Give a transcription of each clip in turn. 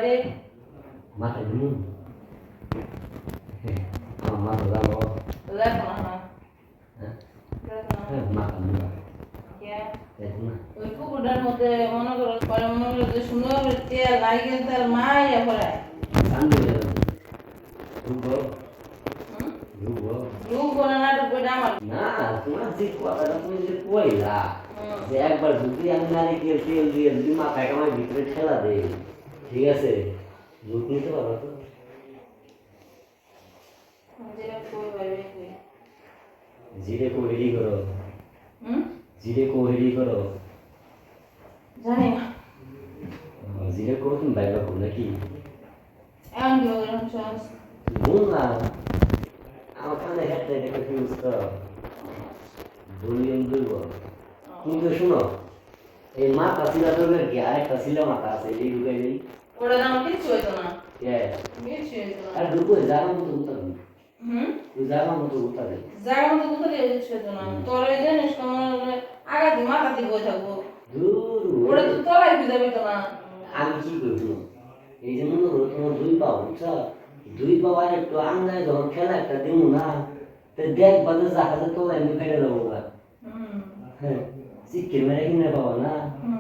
রে মাথা দিমু আমার মাথা যাবো দেখো না হ্যাঁ দেখো না মাথা দিমু কে দেখো না ওই পুকুরটার মধ্যে মনে করো পরে মনে করো যে সুন্দর তেল লাগে তার মাইয়া পড়ে সামনে ঢুকবো হুম ঢুকবো ডুবো না না ডুবো এটা আমার না তোমার যে কথাটা তুমি যে কইলা যে একবার যদি আমি নারিকেল তেল দিয়ে যদি মাথায় আমার ভিতরে ঠেলা দেই ঠিক আছে ঝুঁক নিতে পারো তো যেটা কই বাইরে কই জিরে কোহেরি করো হুম জিরে কোহেরি করো জানি না জিরে করো তুমি বাইরে করো নাকি এমন কি ওরকম চান্স ভুল না আমার কানে হেঁটে এটাকে ফিউজ করো ভলিউম দুর্বল কিন্তু শোনো এই মাথা ছিল তোর কি আরেকটা ছিল মাথা আছে এই ঢুকাই নেই ওটা দাম কিছু হইতো না হ্যাঁ কিছু হইতো না আর ঢুকো জায়গা মতো উঠতে হুম তুই জায়গা মতো উঠতে দে জায়গা মতো কোথায় কিছু হইতো না তোর এই জিনিস কেমন আগাতে মাথাতে বই থাকবো দূর ওটা তো তলায় খুঁজে পেতো না আমি কি করবো এই যে মনে করো তোমার দুই পা বুঝছো দুই পা আর একটু আন্দায় যখন খেলা একটা দিব না তো দেখ বাজে জাহাজে তো এমনি ফেটে যাবো না হুম হ্যাঁ শিক্ষির মেরে কিনে পাবো না হুম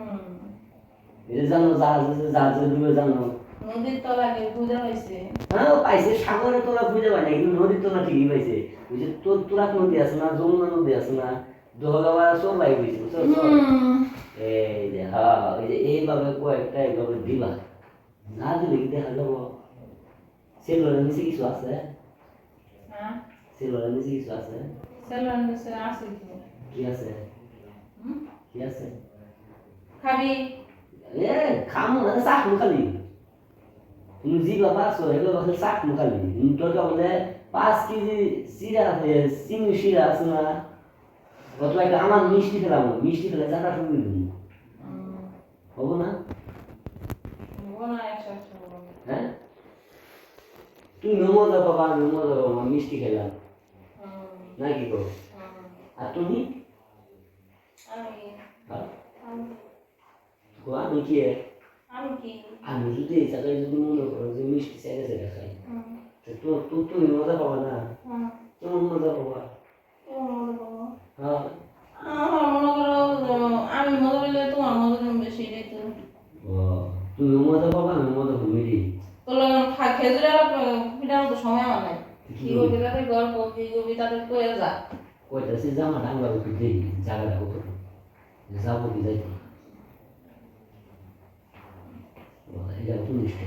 এটা জানো জাহাজে ডুবে জানো নদীর তলাকে খুঁজে পাইছে হ্যাঁ পাইছে সাগরের তোলা খুঁজে পাই না কিন্তু নদীর তোলা ঠিকই পাইছে ওই যে তোর তুরাক নদী আছে না যমুনা নদী আছে না দোহগাওয়া সব লাই হয়েছে বুঝছো এই যে হ্যাঁ ওই যে এইভাবে কয়েকটা এইভাবে দিবা না দিলে কি দেখা যাবো সেগুলোর নিচে কিছু আছে হ্যাঁ সেগুলোর নিচে কিছু আছে সেলুন সে আসে কি আছে হুম কি আছে খাবি এ খামো না চাকু খালি তুমি জিবা পাচ্ছ এগুলো কথা চাকু খালি তোর বলে 5 কেজি চিরা আছে চিনি শিরা আছে না কত একটা আমার মিষ্টি খেলাম মিষ্টি খেলে চাটা শুরু দিবি হবো না বোনা একসাথে হ্যাঁ তুই মজা পাবা আমি মজা পাবো মিষ্টি খেলাম না কি করো আর তুমি আমি কি আমি যদি এই জায়গায় যদি মনে করো যে মিষ্টি চাইলে সেটা খাই তো তুমি মজা পাবা না কেমন মজা পাবা হ্যাঁ মনে করো আমি মজা পেলে তোমার মজা বেশি দিত ও তুমি মজা পাবা আমি মজা পাবি তোর খেজুরে পিঠার মতো সময় আমার নাই কি করবি তাদের গল্প কি করবি তাদের কয়ে যা কয়টা সে জামা টাঙ্গা একটু দেই জায়গাটা কত যাবো কি যাইতে এটা 19টা